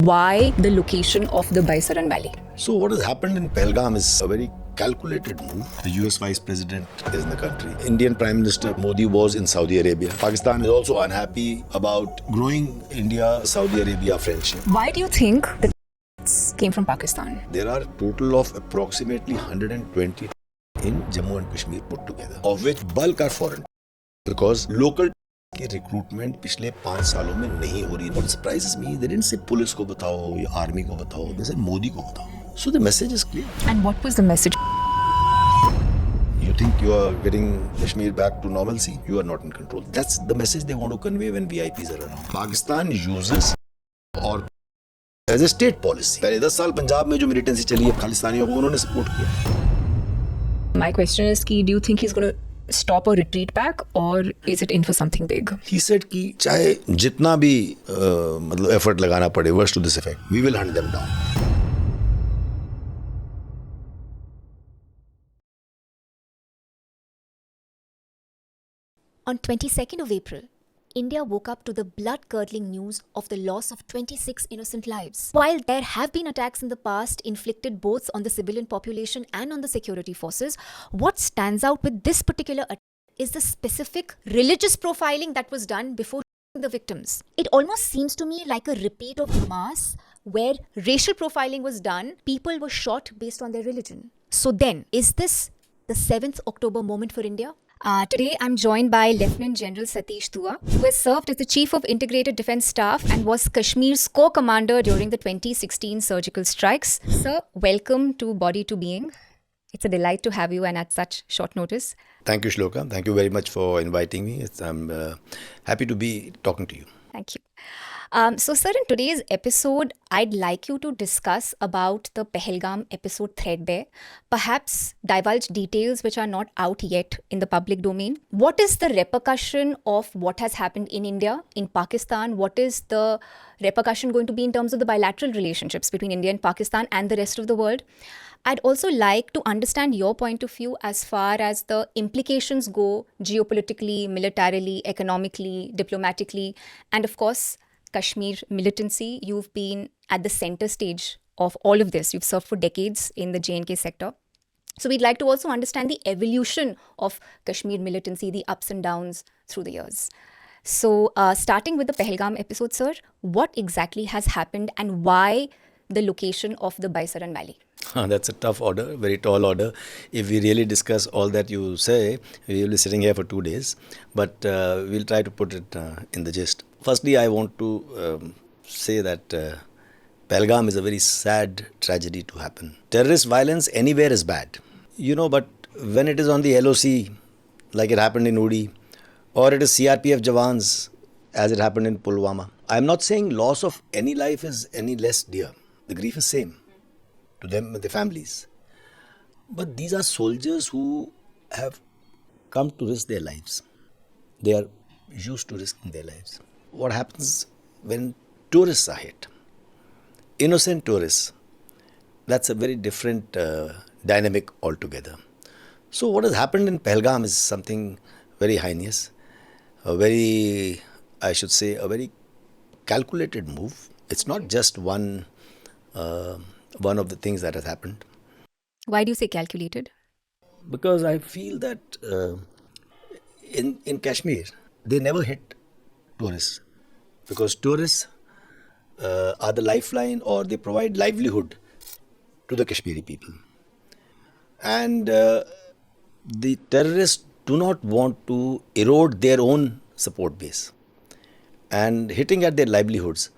Why the location of the Baisaran Valley? So what has happened in Pahalgam is a very calculated move. The US Vice President is in the country. Indian Prime Minister Modi was in Saudi Arabia. Pakistan is also unhappy about growing India-Saudi Arabia friendship. Why do you think the came from Pakistan? There are a total of approximately 120 in Jammu and Kashmir put together, of which bulk are foreign. Because local की recruitment पिछले 5 सालों में नहीं हो रही. What surprises me, they didn't say police को बताओ या आर्मी को बताओ, they said मोदी को बताओ. So the message is clear. And what was the message? You think you are getting Kashmir back to normalcy? You are not in control. That's the message they want to convey when VIPs are around. Pakistan uses और as a state policy. पहले 10 साल पंजाब में जो militancy चली है खालिस्तानियों को उन्होंने support किया. My question is, do you think he's going to stop or retreat back, or is it in for something big? He said कि चाहे जितना भी मतलब एफर्ट लगाना पड़े, words to this effect, we will hunt them down. On 22nd of April, India woke up to the blood-curdling news of the loss of 26 innocent lives. While there have been attacks in the past inflicted both on the civilian population and on the security forces, what stands out with this particular attack is the specific religious profiling that was done before the victims. It almost seems to me like a repeat of Hamas, where racial profiling was done, people were shot based on their religion. So then, is this the 7th October moment for India? Today, I'm joined by Lieutenant General Satish Dua, who has served as the Chief of Integrated Defence Staff and was Kashmir's Corps Commander during the 2016 surgical strikes. Sir, welcome to Body to Being. It's a delight to have you, and at such short notice. Thank you, Shloka. Thank you very much for inviting me. I'm happy to be talking to you. Thank you. So, sir, in today's episode, I'd like you to discuss about the Pahalgam episode threadbare, perhaps divulge details which are not out yet in the public domain. What is the repercussion of what has happened in India, in Pakistan? What is the repercussion going to be in terms of the bilateral relationships between India and Pakistan and the rest of the world? I'd also like to understand your point of view as far as the implications go geopolitically, militarily, economically, diplomatically, and of course, Kashmir militancy. You've been at the center stage of all of this. You've served for decades in the J&K sector. So we'd like to also understand the evolution of Kashmir militancy, the ups and downs through the years. So starting with the Pahalgam episode, sir, what exactly has happened and why the location of the Baisaran Valley? That's a tough order, very tall order. If we really discuss all that you say, we will be sitting here for 2 days. But we'll try to put it in the gist. Firstly, I want to say that Pahalgam is a very sad tragedy to happen. Terrorist violence anywhere is bad. But when it is on the LOC, like it happened in Uri, or it is CRPF Jawans, as it happened in Pulwama, I'm not saying loss of any life is any less dear. The grief is same to them and their families. But these are soldiers who have come to risk their lives. They are used to risking their lives. What happens when tourists are hit? Innocent tourists. That's a very different dynamic altogether. So what has happened in Pahalgam is something very heinous, a very calculated move. It's not just one of the things that has happened. Why do you say calculated? Because I feel that in Kashmir, they never hit tourists. Because tourists are the lifeline, or they provide livelihood to the Kashmiri people. And the terrorists do not want to erode their own support base. And hitting at their livelihoods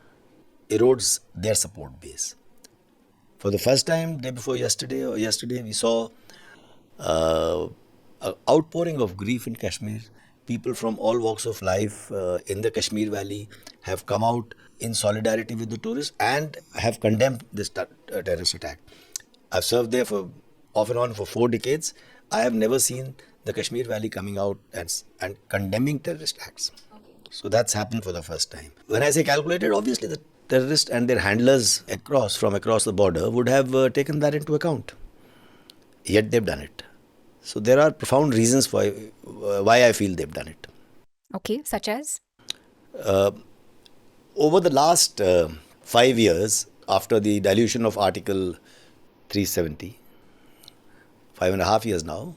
erodes their support base. For the first time, day before yesterday, we saw an outpouring of grief in Kashmir. People from all walks of life in the Kashmir Valley have come out in solidarity with the tourists and have condemned this terrorist attack. I've served there off and on for 4 decades. I have never seen the Kashmir Valley coming out and condemning terrorist acts. So that's happened for the first time. When I say calculated, obviously the terrorists and their handlers from across the border would have taken that into account. Yet they've done it. So there are profound reasons why I feel they've done it. Okay, such as? Over the last 5 years after the dilution of Article 370, 5.5 years now,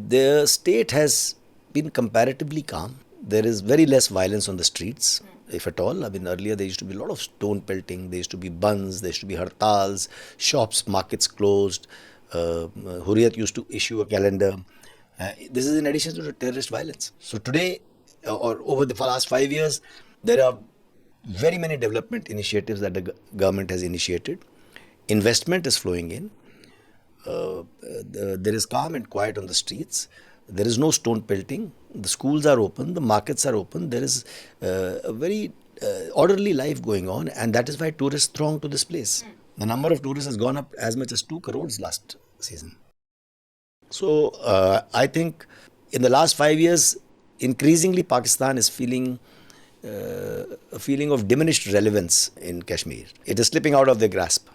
the state has been comparatively calm. There is very less violence on the streets, if at all. I mean, earlier there used to be a lot of stone pelting, there used to be buns, there used to be hartals, shops, markets closed. Hurriyat used to issue a calendar. This is in addition to the terrorist violence. So today, or over the last 5 years, there are very many development initiatives that the government has initiated. Investment is flowing in. There is calm and quiet on the streets. There is no stone pelting. The schools are open. The markets are open. There is a very orderly life going on, and that is why tourists throng to this place. The number of tourists has gone up as much as 2 crores last season. So I think in the last 5 years, increasingly Pakistan is feeling a feeling of diminished relevance in Kashmir. It is slipping out of their grasp.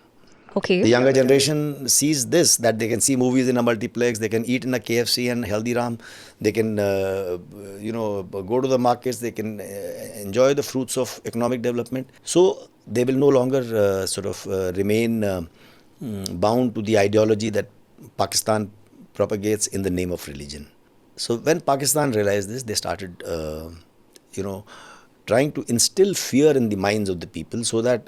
Okay. The younger generation sees this, that they can see movies in a multiplex, they can eat in a KFC and Haldiram, they can, go to the markets, they can enjoy the fruits of economic development. So they will no longer remain bound to the ideology that Pakistan propagates in the name of religion. So when Pakistan realized this, they started, trying to instill fear in the minds of the people, so that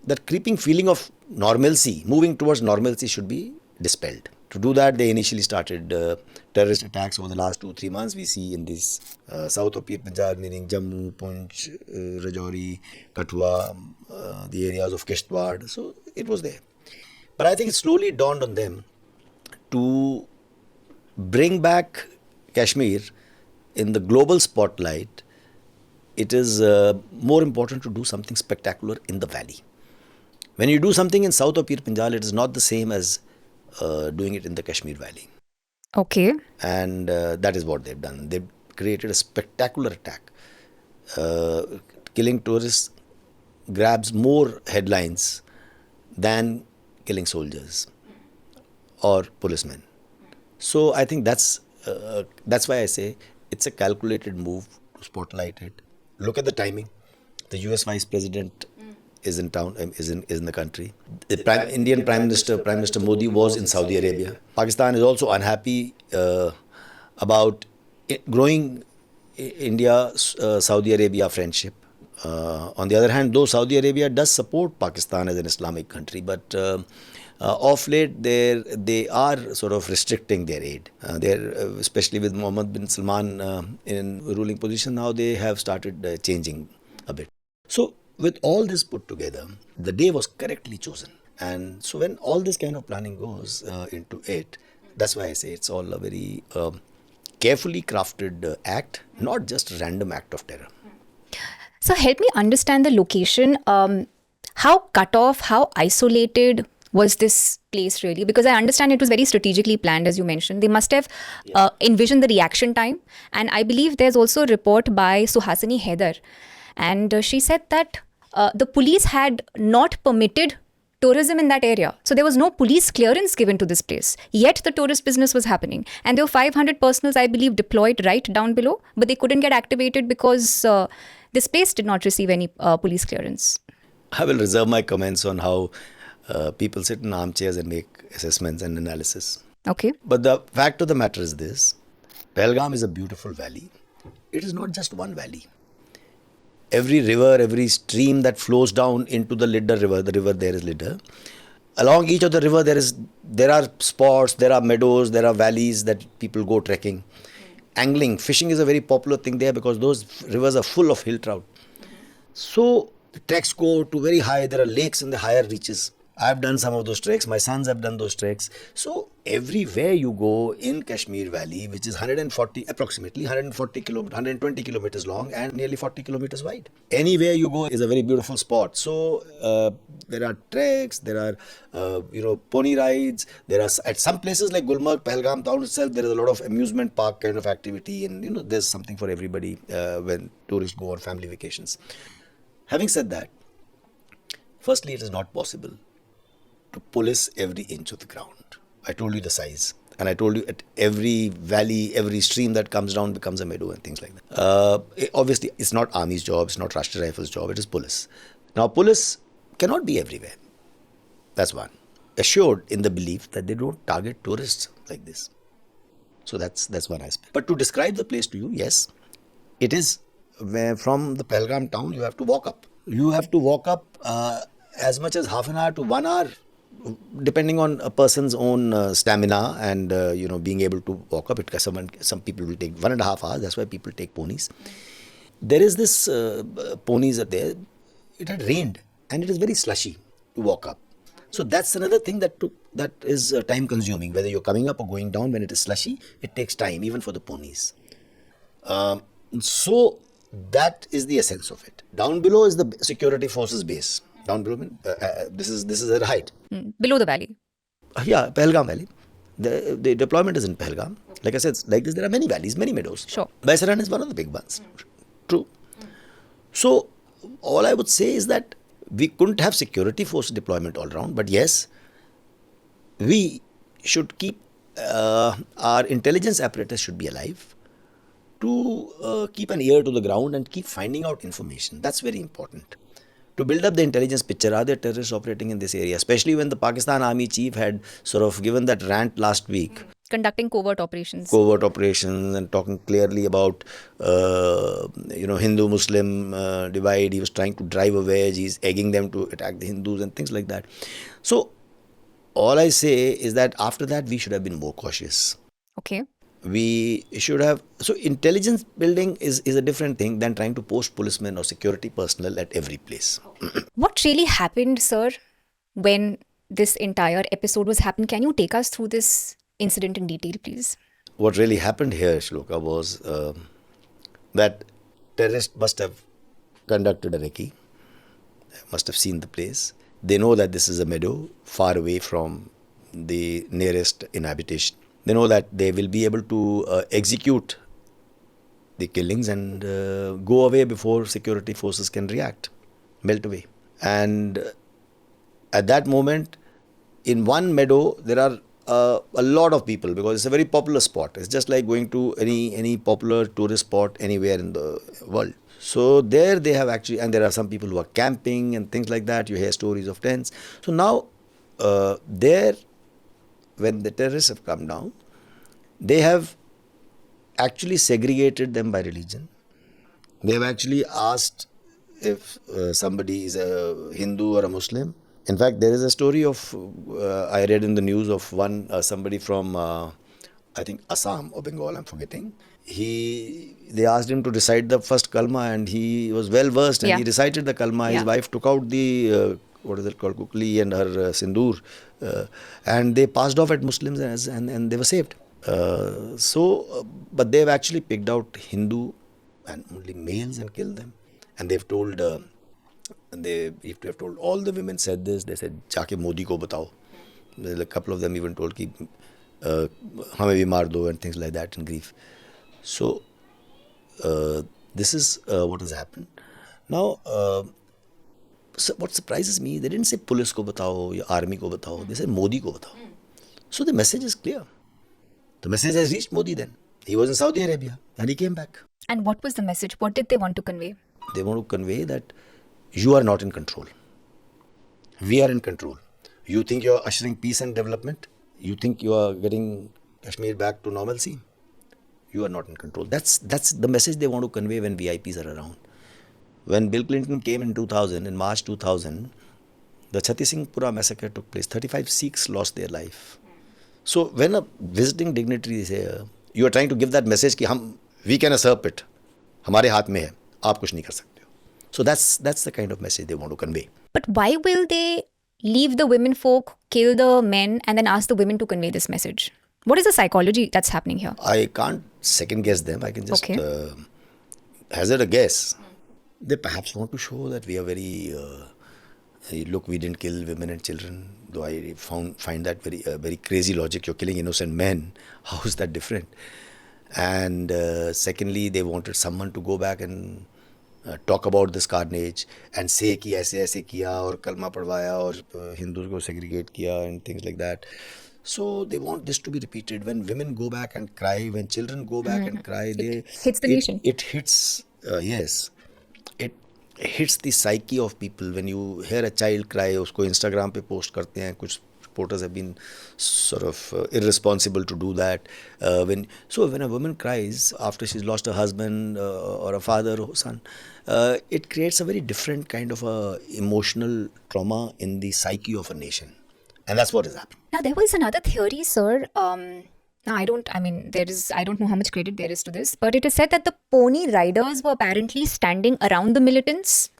that creeping feeling of normalcy, moving towards normalcy, should be dispelled. To do that, they initially started terrorist attacks over the last 2-3 months. We see in this south of Punjab, meaning Jammu, Poonch, Rajouri, Kathua, the areas of Kishtwar. So it was there. But I think it slowly dawned on them to bring back Kashmir in the global spotlight. It is more important to do something spectacular in the valley. When you do something in south of Pir Panjal, it is not the same as doing it in the Kashmir Valley. Okay. And that is what they've done. They've created a spectacular attack. Killing tourists grabs more headlines than killing soldiers or policemen. So I think that's why I say it's a calculated move to spotlight it. Look at the timing. The US Vice President is in town, is in the country. The Indian Prime Minister Modi was in Saudi Arabia. Pakistan is also unhappy about growing India-Saudi Arabia friendship. On the other hand, though Saudi Arabia does support Pakistan as an Islamic country, but of late they are sort of restricting their aid. Especially with Mohammed bin Salman in ruling position, now they have started changing a bit. So with all this put together, the day was correctly chosen. And so when all this kind of planning goes into it, that's why I say it's all a very carefully crafted act, not just a random act of terror. So help me understand the location. How cut off, how isolated was this place really? Because I understand it was very strategically planned, as you mentioned. They must have envisioned the reaction time. And I believe there's also a report by Suhasini Haider. And she said that the police had not permitted tourism in that area. So there was no police clearance given to this place. Yet the tourist business was happening. And there were 500 personals, I believe, deployed right down below. But they couldn't get activated because this place did not receive any police clearance. I will reserve my comments on how people sit in armchairs and make assessments and analysis. Okay. But the fact of the matter is this. Pahalgam is a beautiful valley. It is not just one valley. Every river, every stream that flows down into the Lidda River, the river there is Lidda. Along each of the river, there are spots, there are meadows, there are valleys that people go trekking. Angling, fishing is a very popular thing there because those rivers are full of hill trout. So the treks go to very high. There are lakes in the higher reaches. I've done some of those treks. My sons have done those treks. So everywhere you go in Kashmir Valley, which is approximately 120 kilometers long and nearly 40 kilometers wide. Anywhere you go is a very beautiful spot. So there are treks, there are pony rides. There are at some places like Gulmarg, Pahalgam town itself, there is a lot of amusement park kind of activity, and there's something for everybody when tourists go on family vacations. Having said that, firstly, it is not possible to police every inch of the ground. I told you the size. And I told you at every valley, every stream that comes down becomes a meadow and things like that. Obviously, it's not Army's job, it's not Rashtriya Rifles' job, it is police. Now, police cannot be everywhere. That's one. Assured in the belief that they don't target tourists like this. So that's one aspect. But to describe the place to you, yes, it is where from the Pahalgam town you have to walk up. You have to walk up as much as half an hour to 1 hour, depending on a person's own stamina and being able to walk up. Some people will take 1.5 hours. That's why people take ponies. There is this ponies are there. It had rained and it is very slushy to walk up. So that's another thing that is time consuming. Whether you're coming up or going down, when it is slushy, it takes time even for the ponies. So that is the essence of it. Down below is the security forces base. Down below, this is at height. Below the valley. Yeah, Pahalgam Valley. The deployment is in Pahalgam. Like I said, like this, there are many valleys, many meadows. Sure. Baisaran is one of the big ones. True. So all I would say is that we couldn't have security force deployment all around, but yes, we should keep our intelligence apparatus should be alive to keep an ear to the ground and keep finding out information. That's very important. To build up the intelligence picture, are there terrorists operating in this area? Especially when the Pakistan Army chief had sort of given that rant last week. Conducting covert operations. Covert operations and talking clearly about, Hindu-Muslim divide. He was trying to drive a wedge. He's egging them to attack the Hindus and things like that. So, all I say is that after that, we should have been more cautious. Okay. We should have... So, intelligence building is a different thing than trying to post policemen or security personnel at every place. What really happened, sir, when this entire episode was happening? Can you take us through this incident in detail, please? What really happened here, Shloka, was that terrorists must have conducted a recce, must have seen the place. They know that this is a meadow far away from the nearest inhabitation. They know that they will be able to execute the killings and go away before security forces can react, melt away. And at that moment, in one meadow, there are a lot of people because it's a very popular spot. It's just like going to any popular tourist spot anywhere in the world. So there they have actually, and there are some people who are camping and things like that. You hear stories of tents. So now there, when the terrorists have come down, they have actually segregated them by religion. They have actually asked if somebody is a Hindu or a Muslim. In fact, there is a story of, I read in the news of somebody from, I think Assam or Bengal, I'm forgetting. They asked him to recite the first kalma and he was well versed and he recited the kalma. His wife took out the, kukli and her sindoor and they passed off at Muslims and they were saved. But they've actually picked out Hindu and only males and killed them. And they've told... if they have told all the women said this, they said, "Jaake Modi ko batao." A couple of them even told ki hame bhi maar do and things like that in grief. So this is what has happened. Now, so what surprises me, they didn't say police ko batao ya army ko batao. They said Modi ko batao. So the message is clear. The message has reached Modi then. He was in Saudi Arabia and he came back. And what was the message? What did they want to convey? They want to convey that you are not in control. We are in control. You think you are ushering peace and development? You think you are getting Kashmir back to normalcy? You are not in control. That's the message they want to convey when VIPs are around. When Bill Clinton came in March 2000, the Chatti Singhpura massacre took place. 35 Sikhs lost their life. So when a visiting dignitary is here, you are trying to give that message कि we can usurp it. हमारे हाथ में है. आप कुछ नहीं कर सकते. So that's the kind of message they want to convey. But why will they leave the women folk, kill the men, and then ask the women to convey this message? What is the psychology that's happening here? I can't second guess them. I can just hazard a guess. They perhaps want to show that we are very... look, we didn't kill women and children. Though I find that very crazy logic. You're killing innocent men. How is that different? And secondly, they wanted someone to go back and talk about this carnage and say कि ऐसे किया और कलमा पढ़वाया और हिंदू को segregate किया and things like that. So they want this to be repeated. When women go back and cry, when children go back and cry, it hits the nation. It hits, yes. hits the psyche of people. When you hear a child cry, उसको Instagram पे post करते हैं, कुछ reporters have been sort of irresponsible to do that. When a woman cries after she's lost a husband or a father or son, it creates a very different kind of a emotional trauma in the psyche of a nation, and that's what is happening. Now, there was another theory, sir. I don't know how much credit there is to this, but it is said that the pony riders were apparently standing around the militants,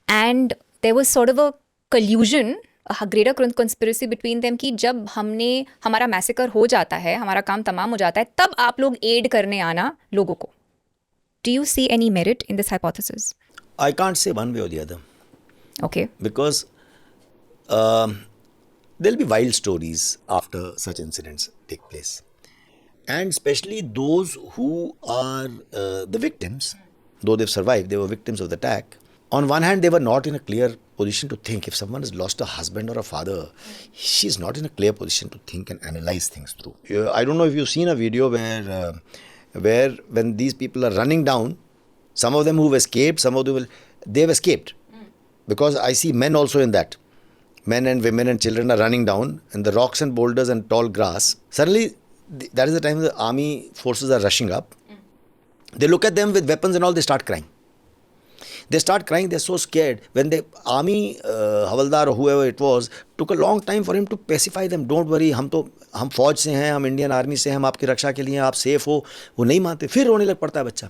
and there was sort of a collusion, a greater conspiracy between them कि जब हमारा massacre हो जाता है, हमारा काम तमाम हो जाता है, तब आप लोग एड करने आना लोगों को. Do you see any merit in this hypothesis? I can't say one way or the other. Okay. Because there'll be wild stories after such incidents take place. And especially those who are the victims, though they've survived, they were victims of the attack. On one hand, they were not in a clear position to think. If someone has lost a husband or a father, she's not in a clear position to think and analyze things through. I don't know if you've seen a video where when these people are running down, some of them who've escaped, they've escaped. Because I see men also in that. Men and women and children are running down, and the rocks and boulders and tall grass. Suddenly, that is the time the army forces are rushing up. They look at them with weapons and all, they start crying. They start crying, they're so scared. When the army, Havaldar or whoever it was, took a long time for him to pacify them. Don't worry, हम फौज से हैं, हम Indian army से हैं, हम आपकी रक्षा के लिए हैं, आप सेफ हो. वो नहीं मानते, फिर रोने लग पड़ता है बच्चा.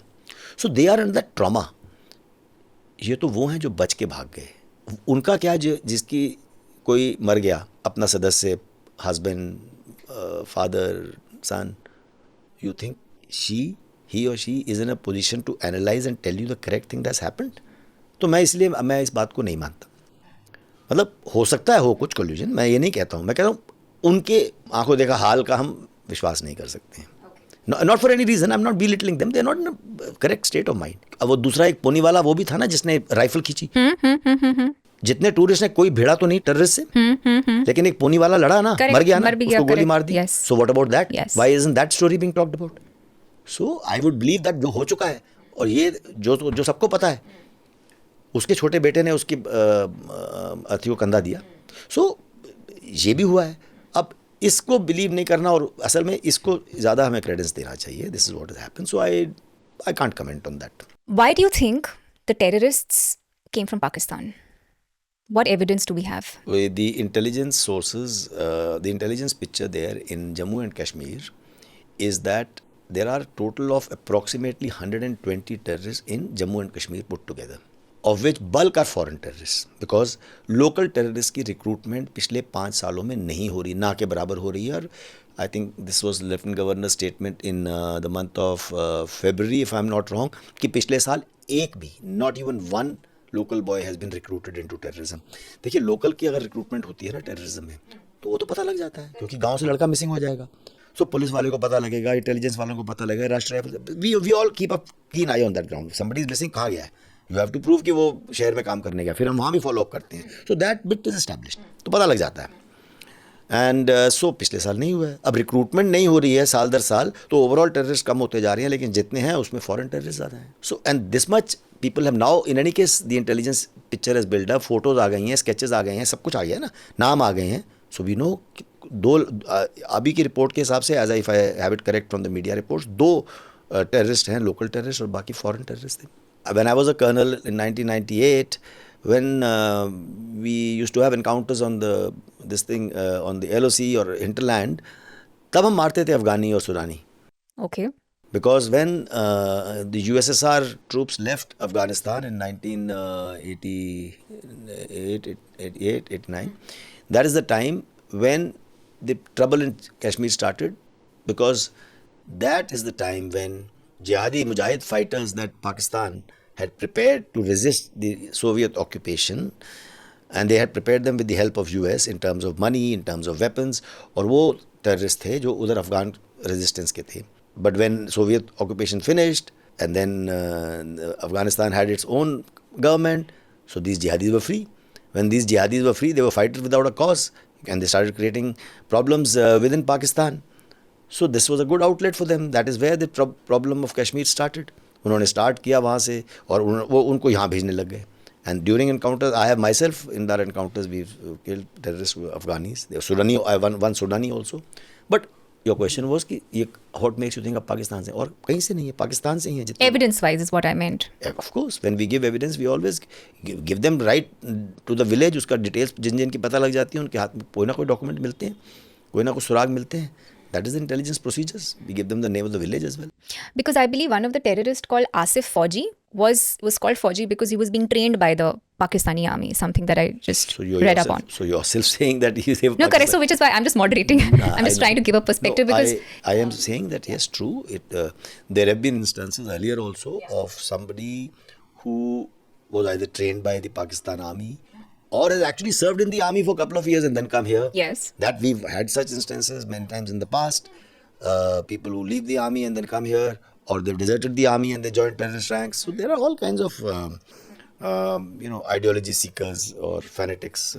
So they are under that trauma. ये तो वो हैं जो बच के भाग गए. उनका क्या, जिसकी कोई मर गया, अपना सदस्य, husband, father, son, you think he or she is in a position to analyze and tell you the correct thing that's happened? तो मैं इस बात को नहीं मानता. मतलब हो सकता है हो कुछ collusion, मैं ये नहीं कहता हूँ. मैं कहता हूँ उनके आंखों देखा हाल का हम विश्वास नहीं कर सकते हैं. Not for any reason, I'm not belittling them. They're not in a correct state of mind. अब वो दूसरा एक पोनी वाला वो भी था ना जिसने राइफल खींची. जितने टूरिस्ट ने, कोई भिड़ा तो नहीं टेररिस्ट से, लेकिन एक पोनी वाला लड़ा ना, मर गया ना, उसको गोली मार दी. So what about that? Why isn't that story being talked about? So I would believe that जो हो चुका है, और ये जो सबको पता है, उसके छोटे बेटे ने उसकी अर्थी को कंधा दिया. So ये भी हुआ है. अब इसको बिलीव नहीं करना, और असल में इसको ज़्यादा हमें क्रेडेंस देना चाहिए. This is what has happened. So I can't comment on that. Why do you think the terrorists came from Pakistan? What evidence do we have? The intelligence sources, the intelligence picture there in Jammu and Kashmir is that there are a total of approximately 120 terrorists in Jammu and Kashmir put together, of which bulk are foreign terrorists, because local terrorists की recruitment पिछले 5 सालों में नहीं हो रही, ना के बराबर हो रही है. और I think this was Lieutenant Governor's statement in the month of February, if I'm not wrong, कि पिछले साल एक भी, not even one local boy has been recruited into terrorism. देखिए लोकल की अगर रिक्रूटमेंट होती है ना टेररिज्म में, तो वो तो पता लग जाता है, क्योंकि गांव से लड़का मिसिंग हो जाएगा. सो पुलिस वाले को पता लगेगा, इंटेलिजेंस वालों को पता लगेगा, राष्ट्रीय we all keep a keen eye on that ground. Somebody is missing, कहाँ गया है, यू हैव टू प्रूव कि वो शहर में काम करने गया, फिर हम वहाँ भी फॉलो अप करते हैं. So that bit is established, तो पता लग जाता है. एंड सो पिछले साल नहीं हुआ है. अब रिक्रूटमेंट नहीं हो रही है साल दर साल, तो ओवरऑल टेररिस्ट कम होते जा रहे हैं, लेकिन जितने हैं उसमें फॉरेन टेररिस्ट ज़्यादा हैं. So and this much people have now, in any case, the intelligence picture has built up, photos आ गई हैं, स्केचेस आ गए हैं, सब कुछ आ गया है ना, नाम आ गए हैं. सो वी नो अभी की रिपोर्ट के हिसाब से, as if I have it correct from the media reports, 2 terrorist हैं, लोकल टेररिस्ट, और बाकी फॉरेन टेररिस्ट थे. When I was a colonel in 1998, when we used to have encounters on on the LOC or hinterland, तब हम मारते थे अफगानी और सुरानी. Okay. Because when the USSR troops left Afghanistan in 1988, 89, that is the time when the trouble in Kashmir started, because that is the time when jihadi mujahid fighters that Pakistan had prepared to resist the Soviet occupation, and they had prepared them with the help of US in terms of money, in terms of weapons, और वो terrorists थे जो उधर Afghan resistance के थे. But when Soviet occupation finished, and then Afghanistan had its own government, so these jihadis were free. When these jihadis were free, they were fighters without a cause, and they started creating problems within Pakistan. So this was a good outlet for them. That is where the problem of Kashmir started. उन्होंने start किया वहाँ से, और वो उनको यहाँ भेजने लग गए. And during encounters, I have myself, in our encounters, we've killed terrorists, Afghanis. They were Sudani, I one Sudani also. But your question was कि ये what makes you think of Pakistan से? और कहीं से नहीं है, पाकिस्तान से ही है जितने. Evidence-wise is what I meant. Of course, when we give evidence, we always give them right to the village. उसका details जिन जिन की पता लग जाती है, उनके हाथ में कोई ना कोई document मिलते हैं, कोई ना कोई सुराग मिलते हैं. That is the intelligence procedures. We give them the name of the village as well. Because I believe one of the terrorists called Asif Fauji was called Fauji because he was being trained by the Pakistani army, something that I just read up on. So you're self saying that he is No, correct. So which is why I'm just moderating. I'm just trying to give a perspective because I am saying that yes, true. There have been instances earlier also of somebody who was either trained by the Pakistan army or has actually served in the army for a couple of years and then come here. Yes. That we've had such instances many times in the past. People who leave the army and then come here, or they've deserted the army and they joined terrorist ranks. So there are all kinds of ideology seekers or fanatics.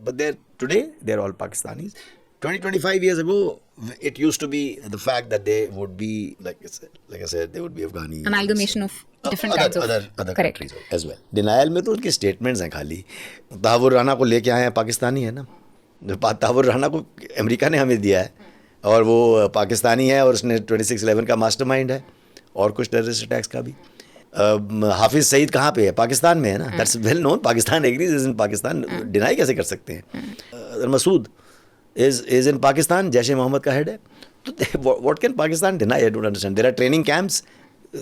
But today they're all Pakistanis. 25 years ago, it used to be the fact that they would be, like I said, they would be Afghani. Amalgamation of different kinds of other correct. countries as well. Denial में तो उनके statements हैं खाली. तहावुर राना को लेके आए हैं, पाकिस्तानी है ना. तहावुर राना को अमेरिका ने हमें दिया है और वो पाकिस्तानी है और उसने 26/11 का मास्टरमाइंड है और कुछ टेररिस्ट अटैक्स का भी. हाफिज सईद कहाँ पे है? पाकिस्तान में है ना. That's well known. Pakistan agrees in Pakistan. Deny कैसे कर सकते हैं? Masood is in Pakistan. Jaish Mohammad का हेड है. तो what can Pakistan deny? I don't understand. There are training camps.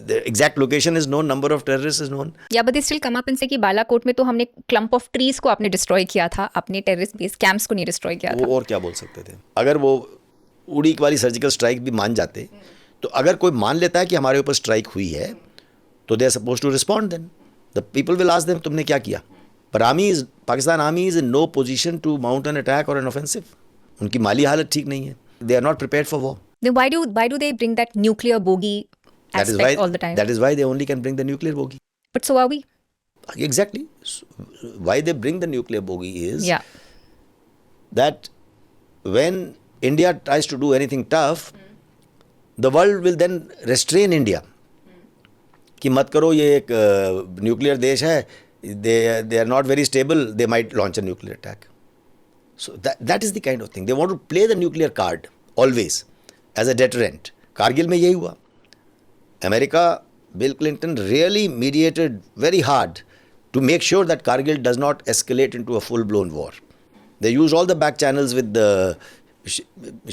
The exact location is known. Number of terrorists is known. Yeah, but they still come up and say कि बालाकोट में तो हमने clump of trees को आपने destroy किया था, अपने terrorist base camps को नहीं destroy किया था. वो और क्या बोल सकते थे? अगर वो उड़ी वाली सर्जिकल स्ट्राइक भी मान जाते, तो अगर कोई मान लेता है कि हमारे ऊपर स्ट्राइक हुई है, तो they are supposed to respond then. The people will ask them, तुमने क्या किया? But Pakistan army is in no position to mount an attack or an offensive. उनकी माली हालत ठीक नहीं है. They are not prepared for war. Then why do they bring that nuclear bogey aspect all the time? That is why they only can bring the nuclear bogey. But so are we. Exactly. So, why they bring the nuclear bogey is that when India tries to do anything tough, the world will then restrain India. कि मत करो, ये एक nuclear देश है, they are not very stable, they might launch a nuclear attack. So that is the kind of thing. They want to play the nuclear card always as a deterrent. Kargil में यही हुआ. America, Bill Clinton really mediated very hard to make sure that Kargil does not escalate into a full-blown war. They used all the back channels with the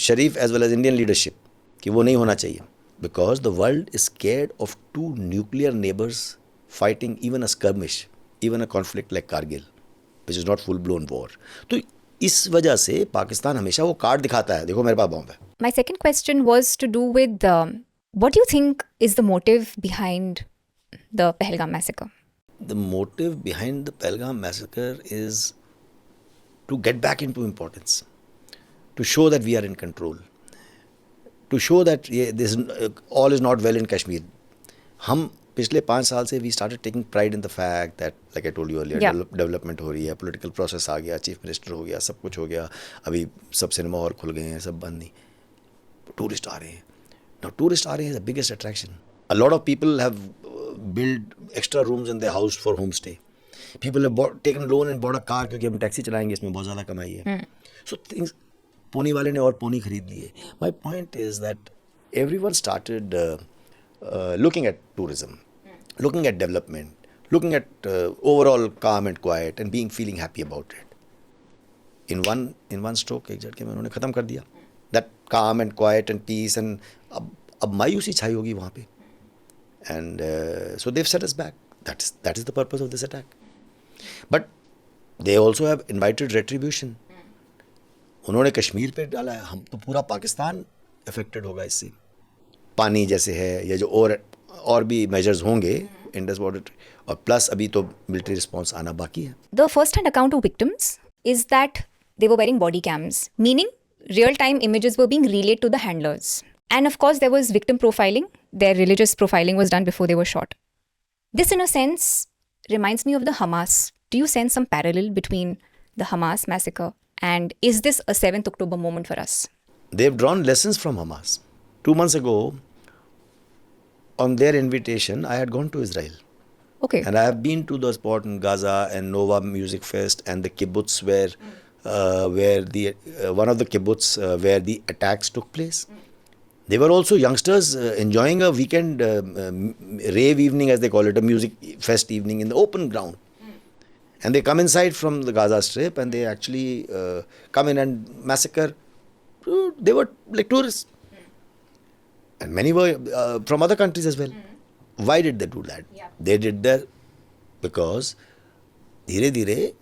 Sharif as well as Indian leadership कि वो नहीं होना चाहिए. Because the world is scared of two nuclear neighbors fighting even a skirmish, even a conflict like Kargil, which is not full-blown war. तो इस वजह से पाकिस्तान हमेशा वो कार्ड दिखाता है, देखो मेरे पास बॉम्ब है. My second question was to do with what do you think is the motive behind the Pahalgam massacre? The motive behind the Pahalgam massacre is to get back into importance, to show that we are in control, to show that this all is not well in Kashmir. हम पिछले 5 साल से we started taking pride in the fact that, like I told you earlier, development हो रही है, political process आ गया, chief minister हो गया, सब कुछ हो गया, अभी सब सिनेमा हॉल खुल गए हैं, सब बंद नहीं. टूरिस्ट आ रहे हैं. Now tourists are the biggest attraction. A lot of people have built extra rooms in their house for homestay. People have taken loan and bought a car क्योंकि हम टैक्सी चलाएंगे, इसमें बहुत ज़्यादा कमाई है. So things, पोनी वाले ने और पोनी खरीद लिए. My point is that everyone started looking at tourism, looking at development, looking at overall calm and quiet and feeling happy about it. In one stroke, एक झटके में उन्होंने ख़त्म कर दिया. That calm and quiet and peace and अब मायूसी छाई होगी वहाँ पे. And so they've set us back. That is the purpose of this attack. But they also have invited retribution. उन्होंने कश्मीर पे डाला है, हम तो पूरा पाकिस्तान अफेक्टेड होगा इससे. पानी जैसे है या जो और भी मेजर्स होंगे इंडस बॉर्डर, और प्लस अभी तो मिलिट्री रिस्पॉन्स आना बाकी है. The first-hand account of victims is that they were wearing body cams, meaning real-time images were being relayed to the handlers. And of course, there was victim profiling. Their religious profiling was done before they were shot. This, in a sense, reminds me of the Hamas. Do you sense some parallel between the Hamas massacre and is this a 7th October moment for us? They've drawn lessons from Hamas. 2 months ago, on their invitation, I had gone to Israel Okay. And I have been to the spot in Gaza and Nova Music Fest and the kibbutz where the one of the kibbutz where the attacks took place. They were also youngsters enjoying a weekend rave evening, as they call it, a music fest evening in the open ground. And they come inside from the Gaza Strip and they actually come in and massacre. They were like tourists. And many were from other countries as well. Why did they do that? They did that because धीरे धीरे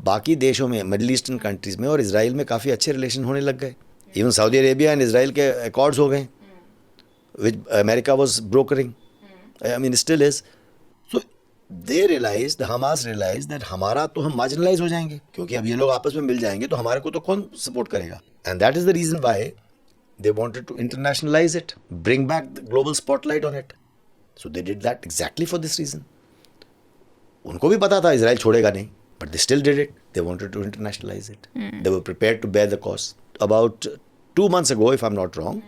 बाकी देशों में, middle eastern countries में और Israel में काफ़ी अच्छे रिलेशन होने लग गए. Even Saudi Arabia and Israel के अकॉर्ड्स हो गए, which America was brokering, I mean still is. So they realized, Hamas realized that हमारा तो हम मार्जिनलाइज हो जाएंगे, क्योंकि अब ये लोग आपस में मिल जाएंगे तो हमारे को तो कौन सपोर्ट करेगा. And that is the reason why they wanted to internationalise it, bring back the global spotlight on it. So they did that exactly for this reason. उनको भी पता था इसराइल छोड़ेगा नहीं, but they still did it. They wanted to internationalize it. They were prepared to bear the cost. About 2 months ago, if I'm not wrong,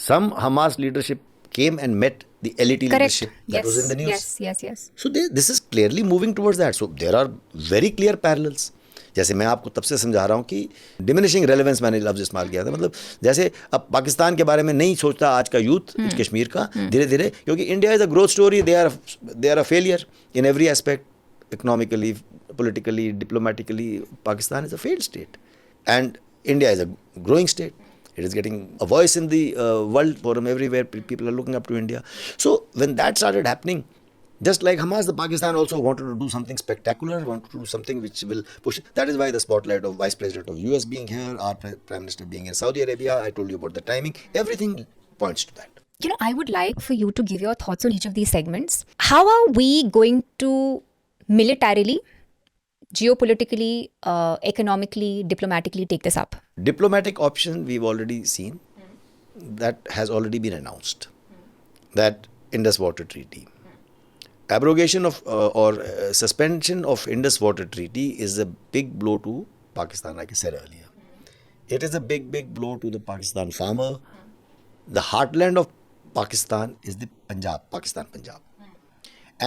some Hamas leadership came and met the LET leadership. That was in the news. Yes. So this is clearly moving towards that. So there are very clear parallels. जैसे मैं आपको तब से समझा रहा हूँ कि diminishing relevance मैंने लफ्ज़ इस्तेमाल किया था. मतलब जैसे अब पाकिस्तान के बारे में नहीं सोचता आज का यूथ कश्मीर का, धीरे धीरे, क्योंकि India is a growth story. They are a failure in every aspect. Economically, politically, diplomatically, Pakistan is a failed state. And India is a growing state. It is getting a voice in the world forum everywhere. People are looking up to India. So when that started happening, just like Hamas, the Pakistan also wanted to do something spectacular, wanted to do something which will push. That is why the spotlight of Vice President of US being here, our Prime Minister being in Saudi Arabia. I told you about the timing. Everything points to that. You know, I would like for you to give your thoughts on each of these segments. How are we going to militarily, geopolitically, economically, diplomatically take this up? Diplomatic option we've already seen. That has already been announced. That Indus Water Treaty. Abrogation of or suspension of Indus Water Treaty is a big blow to Pakistan, like I said earlier. It is a big blow to the Pakistan farmer. The heartland of Pakistan is the Pakistan Punjab.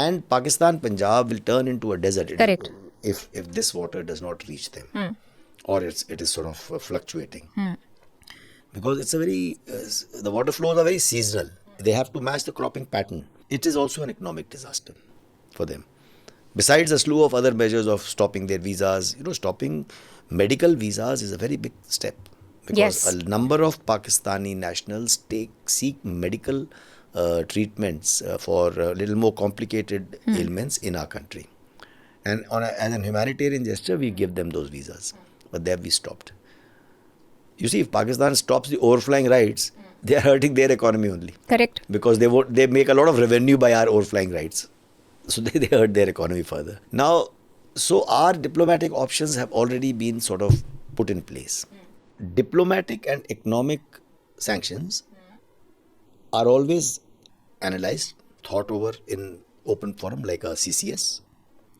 And Pakistan Punjab will turn into a desert. Correct. If this water does not reach them, or it is sort of fluctuating, because it's a very the water flows are very seasonal. They have to match the cropping pattern. It is also an economic disaster for them. Besides a slew of other measures of stopping their visas, stopping medical visas is a very big step, because a number of Pakistani nationals seek medical treatments for a little more complicated ailments in our country. And as an humanitarian gesture, we give them those visas. But there we stopped. You see, if Pakistan stops the overflying rights, they are hurting their economy only. Correct. Because they make a lot of revenue by our overflying rights. So they hurt their economy further. Now, so our diplomatic options have already been sort of put in place. Diplomatic and economic sanctions are always analyzed, thought over in open forum like a CCS,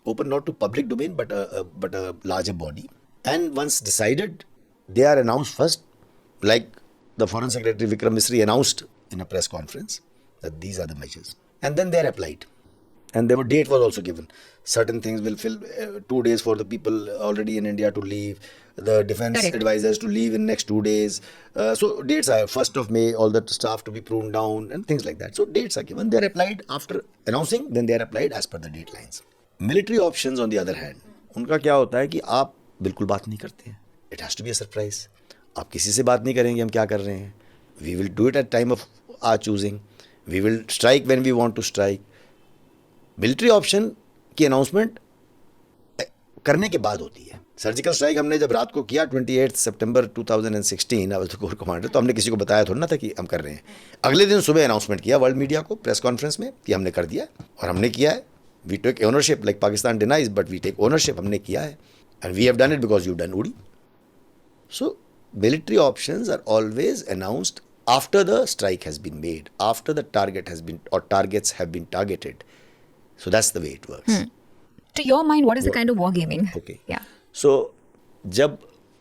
open not to public domain but a larger body. And once decided, they are announced first, like the Foreign Secretary Vikram Misri announced in a press conference that these are the measures, and then they are applied. And their date was also given. Certain things will fill 2 days for the people already in India to leave, the defense advisors to leave in next 2 days. So dates are 1st of May, all the staff to be pruned down and things like that. So dates are given. They are applied after announcing, then they are applied as per the date lines. Military options on the other hand, उनका क्या होता है कि आप बिल्कुल बात नहीं करते हैं. It has to be a surprise. आप किसी से बात नहीं करेंगे हम क्या कर रहे हैं. We will do it at time of our choosing. We will strike when we want to strike. Military option की अनाउंसमेंट करने के बाद होती है. सर्जिकल स्ट्राइक हमने जब रात को किया 28 सितंबर 2016, I was the core commander, तो हमने किसी को बताया थोड़ा ना था कि हम कर रहे हैं. अगले दिन सुबह अनाउंसमेंट किया वर्ल्ड मीडिया को प्रेस कॉन्फ्रेंस में कि हमने कर दिया और हमने किया है. We take ownership, like Pakistan denies, but we take ownership. हमने किया है and we have done it because you done Uri. So military options are always announced after the strike has been made, after the target has been or targets have been targeted. So that's the way it works. To your mind, what is the kind of wargaming? Okay. Yeah. So जब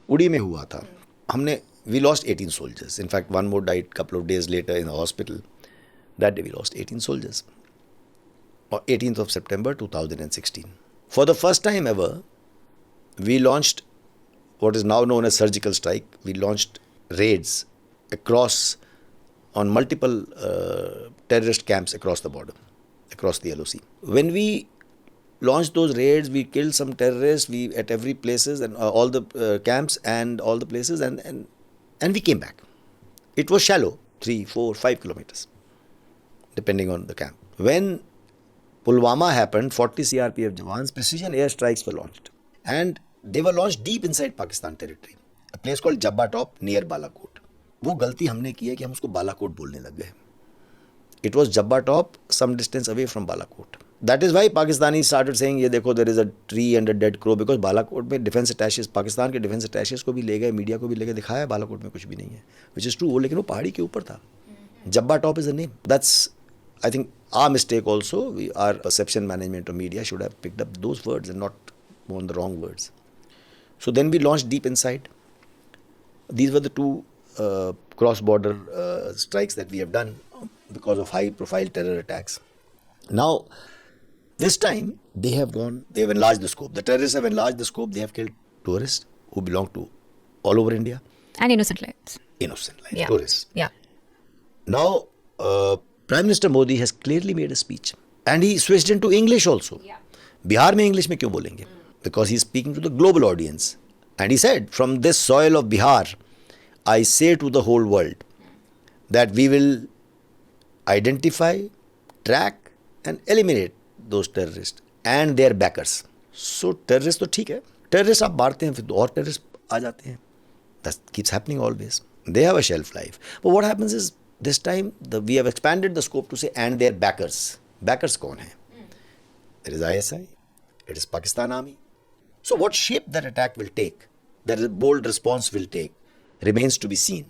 उड़ी में हुआ था, हमने we lost 18 soldiers. In fact, one more died couple of days later in the hospital. That day we lost 18 soldiers. or 18th of September 2016. For the first time ever, we launched what is now known as surgical strike. We launched raids across on multiple terrorist camps across the border, across the LOC. When we launched those raids, we killed some terrorists. We at every places and all the camps and all the places, and we came back. It was shallow, 3, 4, 5 kilometers, depending on the camp. When Pulwama happened, 40 CRPF jawans, precision air strikes were launched, and they were launched deep inside Pakistan territory, a place called Jabba Top near Balakot. वो गलती हमने की है कि हम उसको बालाकोट बोलने लग गए. It was Jabba Top, some distance away from Balakot. That is why Pakistani started saying, ये देखो there is a tree and a dead crow, because Balakot में डिफेंस अटैचेस, पाकिस्तान के डिफेंस अटैचेस को भी ले गए, मीडिया को भी लेकर दिखाया बालाकोट में कुछ भी नहीं है, which is true. लेकिन वो पहाड़ी के ऊपर था. Jabba Top is a name. That's, I think, our mistake also. Our perception management of media should have picked up those words and not worn the wrong words. So then we launched deep inside. These were the two cross-border strikes that we have done because of high-profile terror attacks. Now, this time they have enlarged the scope. The terrorists have enlarged the scope. They have killed tourists who belong to all over India. And innocent lives. Innocent lives, Yeah. tourists. Yeah. Now, Prime Minister Modi has clearly made a speech, and he switched into English also. Yeah. Bihar में English में क्यों बोलेंगे? Because he is speaking to the global audience. And he said, from this soil of Bihar, I say to the whole world that we will identify, track and eliminate those terrorists and their backers. So terrorists तो ठीक है. Terrorists आप मारते हैं, फिर और terrorists आ जाते हैं. That keeps happening always. They have a shelf life. But what happens is, this time we have expanded the scope to say and their backers. Backers कौन है? It is ISI. It is Pakistan Army. So what shape that attack will take, that bold response will take, remains to be seen.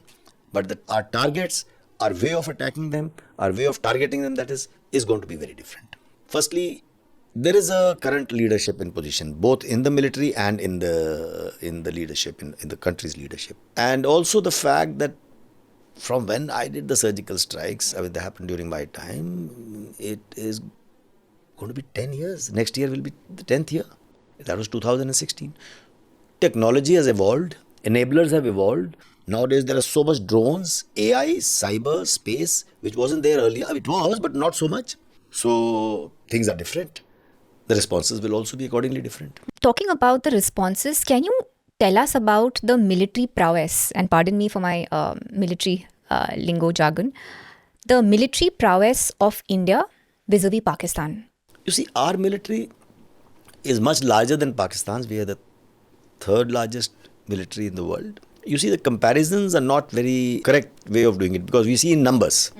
But our targets, our way of attacking them, our way of targeting them, that is going to be very different. Firstly, there is a current leadership in position, both in the military and in the leadership, in the country's leadership. And also the fact that from when I did the surgical strikes, I mean, they happened during my time, it is going to be 10 years. Next year will be the 10th year. That was 2016. Technology has evolved. Enablers have evolved. Nowadays, there are so much drones, AI, cyber, space, which wasn't there earlier. It was, but not so much. So, things are different. The responses will also be accordingly different. Talking about the responses, can you tell us about the military prowess? And pardon me for my military lingo jargon. The military prowess of India vis-a-vis Pakistan. You see, our military is much larger than Pakistan's. We are the third largest military in the world. You see, the comparisons are not very correct way of doing it, because we see in numbers.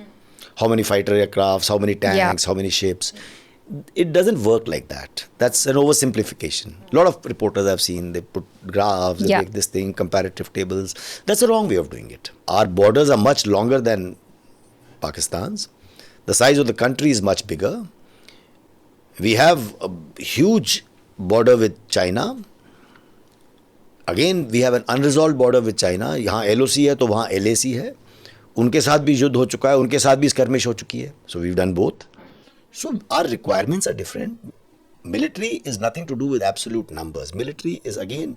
How many fighter aircrafts, how many tanks, how many ships. It doesn't work like that. That's an oversimplification. A lot of reporters I've seen, they put graphs, they make this thing, comparative tables. That's the wrong way of doing it. Our borders are much longer than Pakistan's. The size of the country is much bigger. We have a huge border with China. Again, we have an unresolved border with China. यहाँ LOC है तो वहाँ LAC है. उनके साथ भी युद्ध हो चुका है, उनके साथ भी skirmish हो चुकी है. So we've done both. So our requirements are different. Military is nothing to do with absolute numbers. Military is, again,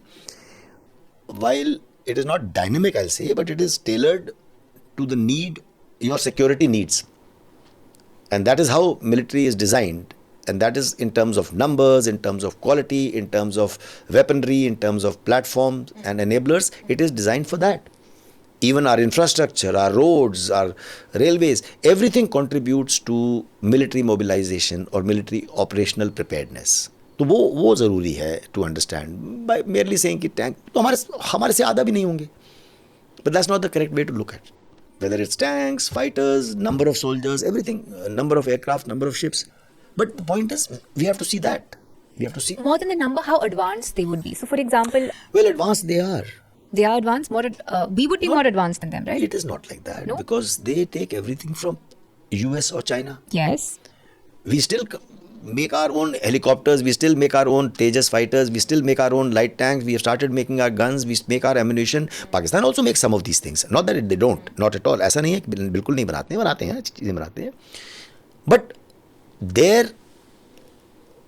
while it is not dynamic, I'll say, but it is tailored to the need, your security needs. And that is how military is designed. And that is in terms of numbers, in terms of quality, in terms of weaponry, in terms of platforms and enablers. It is designed for that. Even our infrastructure, our roads, our railways, everything contributes to military mobilization or military operational preparedness. तो वो ज़रूरी है to understand. By merely saying कि tank, तो हमारे से आधा भी नहीं होंगे. But that's not the correct way to look at it. Whether it's tanks, fighters, number of soldiers, everything, number of aircraft, number of ships. But the point is, we have to see that. We have to see. More than the number, how advanced they would be. So, for example, Well, advanced they are. they are advanced. We would be more advanced than them, right? It is not like that. No? Because they take everything from US or China. Yes. We still make our own helicopters. We still make our own Tejas fighters. We still make our own light tanks. We have started making our guns. We make our ammunition. Pakistan also makes some of these things. Not that they don't. Not at all. ऐसा नहीं है कि बिल्कुल नहीं बनाते हैं. अच्छी चीज़ें बनाते हैं. But their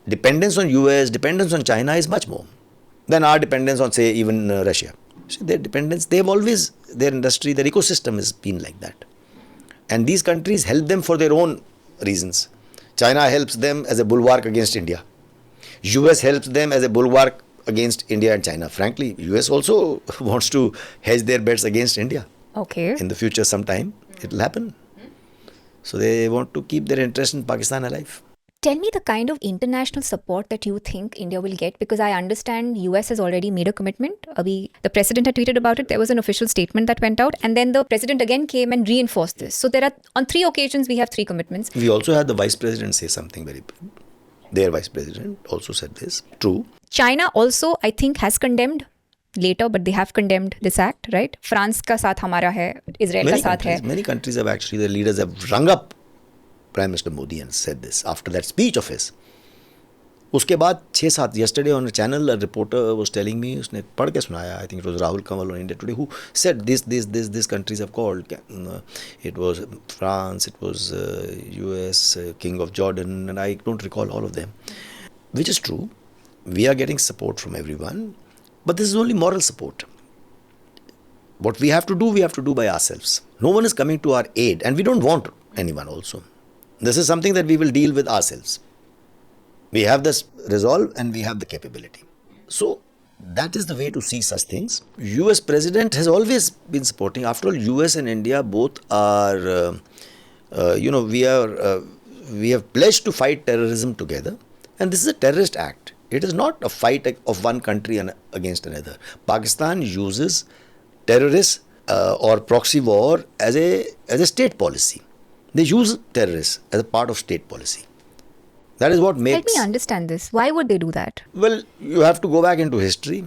dependence on US, dependence on China is much more than our dependence on, say, even Russia. See, their dependence, they have always, their industry, their ecosystem has been like that. And these countries help them for their own reasons. China helps them as a bulwark against India. US helps them as a bulwark against India and China. Frankly, US also wants to hedge their bets against India. Okay. In the future, sometime, it will happen. So they want to keep their interest in Pakistan alive. Tell me the kind of international support that you think India will get, because I understand US has already made a commitment. The president had tweeted about it. There was an official statement that went out, and then the president again came and reinforced this. So there are, on 3 occasions, we have 3 commitments. We also had the vice president say something very, their vice president also said this. True. China also, I think, has condemned later, but they have condemned this act, right? France ka saath hamara hai, Israel ka saath hai. Many countries have actually, their leaders have rung up Prime Minister Modi and said this after that speech of his. उसके बाद 6-7 yesterday on a channel, a reporter was telling me, उसने पढ़ के सुनाया, I think it was Rahul Kamal on India Today, who said this countries have called. It was France, it was US, King of Jordan, and I don't recall all of them. Which is true. We are getting support from everyone, but this is only moral support. What we have to do by ourselves. No one is coming to our aid, and we don't want anyone also. This is something that we will deal with ourselves. We have this resolve and we have the capability. So that is the way to see such things. US President has always been supporting. After all, US and India both are, we have pledged to fight terrorism together. And this is a terrorist act. It is not a fight of one country against another. Pakistan uses terrorists or proxy war as a state policy. They use terrorists as a part of state policy. That is what makes... Help me understand this. Why would they do that? Well, you have to go back into history,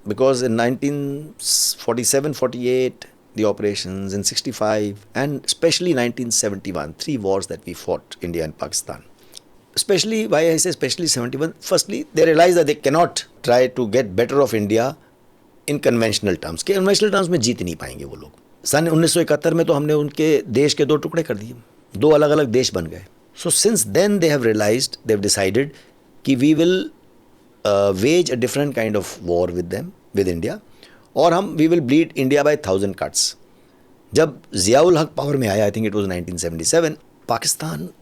because in 1947, 48, the operations, in 65, and especially 1971, 3 wars that we fought, India and Pakistan. Especially, why I say especially 71, firstly, they realized that they cannot try to get better of India in conventional terms. Conventional terms में जीत नहीं पाएंगे वो लोग. सन 1971 में तो हमने उनके देश के 2 टुकड़े कर दिए. 2 अलग-अलग देश बन गए. So since then they have realized, they have decided कि we will wage a different kind of war with them, with India, और we will bleed India by 1,000 cuts. जब ज़ियाउल हक पावर में आया, I think it was 1977, Pakistan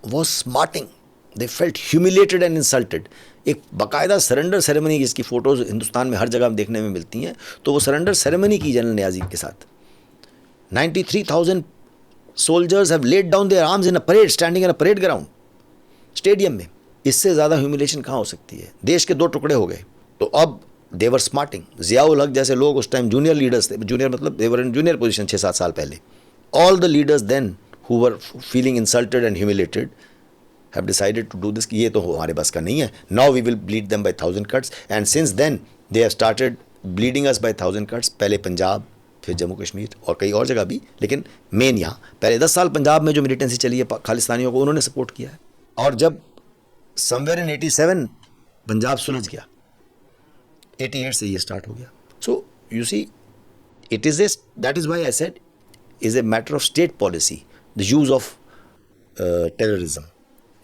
was smarting. They felt humiliated and insulted. एक बाकायदा surrender ceremony जिसकी photos Hindustan में हर जगह देखने में मिलती हैं, तो वो सरेंडर सेरेमनी की जनरल नियाज़ी के साथ. 93,000 soldiers have laid down their arms in a parade, standing in a parade ground, stadium में. इससे ज़्यादा ह्यूमिलेशन कहाँ हो सकती है? देश के 2 टुकड़े हो गए. तो अब they were smarting. ज़ियाउल हक जैसे लोग उस टाइम जूनियर लीडर्स थे. जूनियर मतलब they were in junior position 6-7 साल पहले. All the leaders then who were feeling insulted and humiliated have decided to do this. कि ये तो हमारे बस का नहीं है. Now we will bleed them by 1,000 cuts. And since then they have started bleeding us by 1,000 cuts. पहले पंजाब, फिर जम्मू कश्मीर और कई और जगह भी, लेकिन मेन यहाँ पहले 10 साल पंजाब में जो मिलिटेंसी चली है खालिस्तानियों को, उन्होंने सपोर्ट किया है. और जब समवेयर इन 87 पंजाब सुलझ गया, 88 से ये स्टार्ट हो गया. So you see, it is that is why I said is a matter of state policy, the use of terrorism,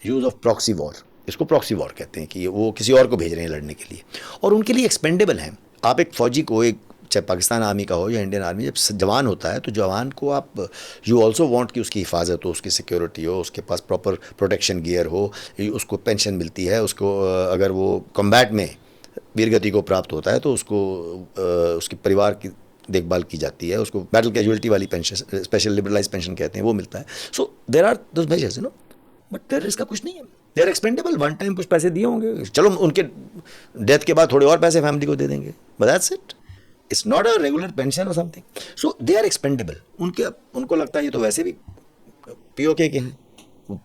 use of proxy war. इसको प्रॉक्सी वॉर कहते हैं कि वो किसी और को भेज रहे हैं लड़ने के लिए, और उनके लिए एक्सपेंडेबल हैं. आप एक फौजी को, एक चाहे पाकिस्तान आर्मी का हो या इंडियन आर्मी, जब जवान होता है तो जवान को आप यू ऑल्सो वांट कि उसकी हिफाजत हो, उसकी सिक्योरिटी हो, उसके पास प्रॉपर प्रोटेक्शन गियर हो, उसको पेंशन मिलती है, उसको अगर वो कॉम्बैट में वीरगति को प्राप्त होता है तो उसको उसके परिवार की देखभाल की जाती है, उसको बैटल कैजुअलिटी वाली पेंशन, स्पेशल लिबरलाइज पेंशन कहते हैं, वो मिलता है. So there are those measures, you know. But terrorist का कुछ नहीं है. They are expendable. One time कुछ पैसे दिए होंगे, चलो उनके डेथ के बाद थोड़े और पैसे फैमिली को दे देंगे, but that's it. It's not a regular pension or something. So they are expendable. उनको लगता है ये तो वैसे भी पीओके के हैं.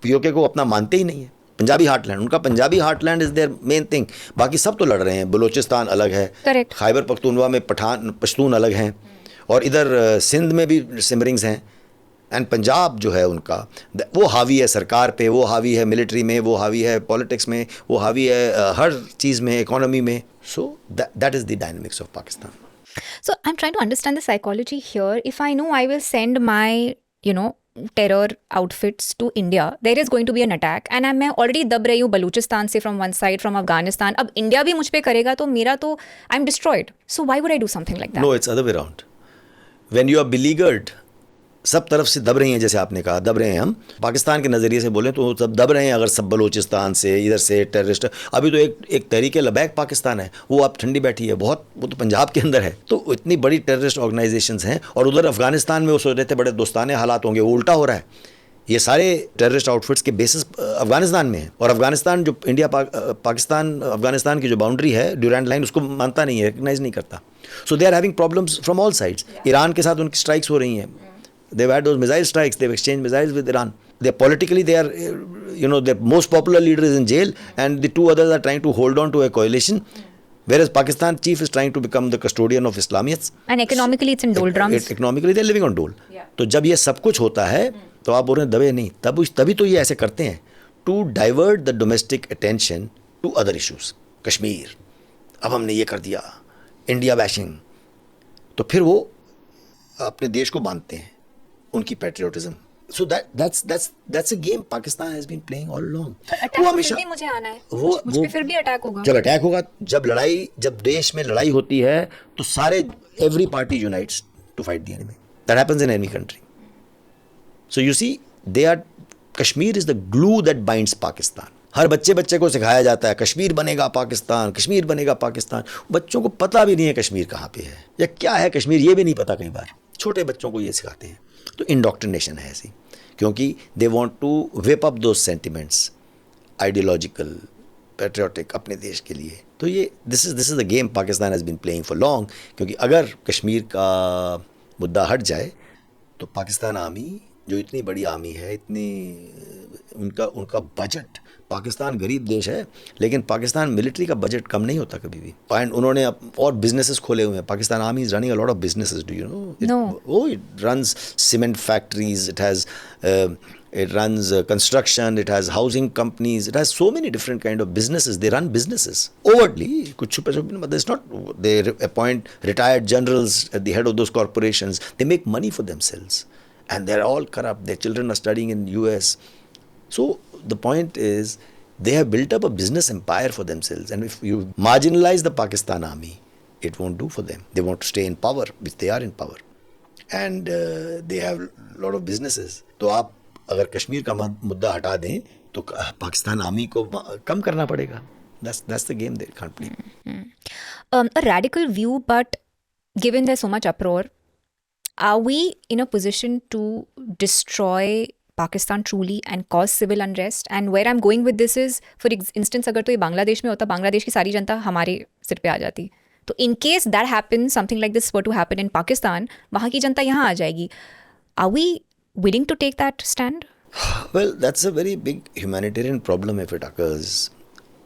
पीओके को अपना मानते ही नहीं है. पंजाबी हार्टलैंड, उनका Punjabi heartland is their main thing. बाकी सब तो लड़ रहे हैं. बलूचिस्तान अलग है, खैबर पख्तूनवा में पश्तून अलग हैं, और इधर सिंध में भी सिमरिंग्स हैं. एंड पंजाब जो है उनका, वो हावी है सरकार पे, वो हावी है मिलिट्री में, वो हावी है पॉलिटिक्स में, वो हावी है हर चीज़ में, इकोनॉमी में. So that is the dynamics of Pakistan. So I'm trying to understand the psychology here. If I know I will send my terror outfits to India, there is going to be an attack. And मैं already दब रही हूँ बलूचिस्तान से from one side, from Afghanistan. अब India भी मुझ पे करेगा तो मेरा तो I'm destroyed. So why would I do something like that? No, it's other way around. When you are beleaguered, सब तरफ से दब रही हैं, जैसे आपने कहा दब रहे हैं हम, पाकिस्तान के नज़रिए से बोलें तो सब दब रहे हैं। अगर सब बलूचिस्तान से इधर से टेररिस्ट, अभी तो एक तहरीक लबैक पाकिस्तान है, वो अब ठंडी बैठी है बहुत, वो तो पंजाब के अंदर है। तो इतनी बड़ी टेररिस्ट ऑर्गेनाइजेशंस हैं, और उधर अफगानिस्तान में वो सोच रहे थे बड़े दोस्ताने हालात होंगे, वो उल्टा हो रहा है। ये सारे टेररिस्ट आउटफिट्स के बेसिस अफगानिस्तान में है, और अफगानिस्तान जो इंडिया पाकिस्तान अफगानिस्तान की जो बाउंड्री है ड्यूरेंट लाइन, उसको मानता नहीं है, रिकग्नाइज नहीं करता। So they are having problems from all sides. Iran के साथ उनकी स्ट्राइक्स हो रही हैं, they've had those missile strikes, they've exchanged missiles with Iran. They are their most popular leader is in jail, and the two others are trying to hold on to a coalition, whereas Pakistan chief is trying to become the custodian of Islamists. And economically it's in doldrums. Economically they're living on dole. तो जब ये सब कुछ होता है तो आप बोल रहे हैं दबे नहीं, तभी तो ये ऐसे करते हैं, to divert the domestic attention to other issues. Kashmir, अब हमने ये कर दिया, इंडिया बैशिंग, तो फिर वो अपने देश को बांधते हैं, उनकी patriotism. So that's a game Pakistan has been playing all along. वो हमेशा भी मुझे आना है, मुझ पे फिर भी अटैक होगा। जब अटैक होगा, जब देश में लड़ाई होती है तो सारे every party unites to fight the enemy. That happens in any country. So you see, Kashmir is the glue that binds Pakistan. हर बच्चे को सिखाया जाता है कश्मीर बनेगा पाकिस्तान, कश्मीर बनेगा पाकिस्तान। बच्चों को पता भी नहीं है कश्मीर कहाँ पे है या क्या है कश्मीर, ये भी नहीं पता। कई बार छोटे बच्चों को ये सिखाते हैं, तो इंडोक्ट्रिनेशन है ऐसी, क्योंकि they want to whip up those sentiments, ideological, patriotic, अपने देश के लिए। तो ये this is the game Pakistan has been playing for long. क्योंकि अगर कश्मीर का मुद्दा हट जाए तो पाकिस्तान आर्मी, जो इतनी बड़ी आर्मी है, इतनी उनका बजट, पाकिस्तान गरीब देश है लेकिन पाकिस्तान मिलिट्री का बजट कम नहीं होता कभी भी। एंड उन्होंने और बिजनेसेस खोले हुए हैं। Pakistan army is running a lot of businesses, do you know? It runs cement factories, it runs construction, it has housing companies, it has so many different kind of businesses. They run businesses overtly, kuch chupe chupe, but it's not, they appoint retired generals at the head of those corporations. They make money for themselves and they're all corrupt. Their children are studying in US. So the point is, they have built up a business empire for themselves, and if you marginalize the Pakistan army, it won't do for them. They want to stay in power, which they are in power, and they have a lot of businesses. तो आप अगर कश्मीर का मुद्दा हटा दें तो Pakistan army को कम करना पड़ेगा। That's the game they can't play. A radical view, but given there's so much uproar, are we in a position to destroy Pakistan truly and cause civil unrest? And where I'm going with this is, for instance, अगर तो ये बांग्लादेश में होता, बांग्लादेश की सारी जनता हमारे सिर पे आ जाती। तो in case that happens, something like this were to happen in Pakistan, वहाँ की जनता यहाँ आ जाएगी। Are we willing to take that stand? Well, that's a very big humanitarian problem if it occurs.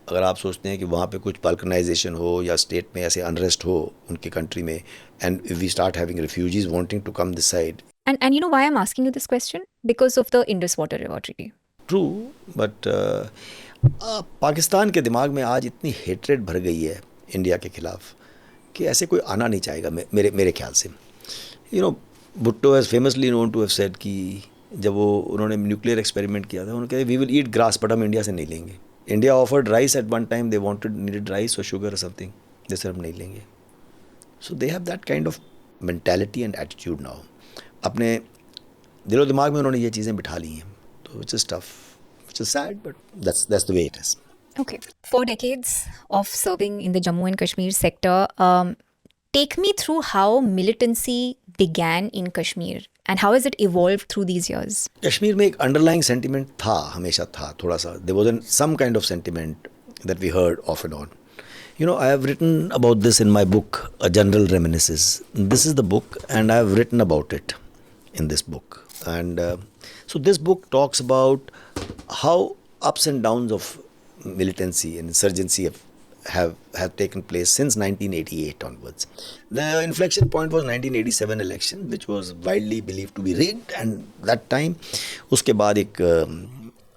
अगर आप सोचते हैं कि वहाँ पे कुछ balkanization हो या स्टेट में ऐसे अनरेस्ट हो उनकी कंट्री में, and if we start having refugees wanting to come this side. And you know why I'm asking you this question? Because of the Indus Water River Treaty. True, but Pakistan के दिमाग में आज इतनी hatred भर गई है India के खिलाफ कि ऐसे कोई आना नहीं चाहेगा मेरे ख्याल से। You know, Bhutto has famously known to have said कि जब उन्होंने न्यूक्लियर एक्सपेरिमेंट किया था, उन्होंने कहा we will eat grass, but हम इंडिया से नहीं लेंगे। India offered rice at one time, they needed rice और शुगर और समथिंग, जैसे हम नहीं लेंगे। So they have that kind of mentality and attitude now. अपने दिलो दिमाग में उन्होंने ये चीज़ें बिठा ली हैं, तो which is tough, which is sad, but that's the way it is. Okay, 4 decades of serving in the Jammu and Kashmir sector. Take me through how militancy began in Kashmir and how has it evolved through these years? Kashmir में एक underlying sentiment था, हमेशा था थोड़ा सा। There was some kind of sentiment that we heard off and on. You know, I have written about this in my book, A General Reminiscences. This is the book, and I have written about it in this book. And so this book talks about how ups and downs of militancy and insurgency have taken place since 1988 onwards. The inflection point was 1987 election, which was widely believed to be rigged, and that time उसके बाद एक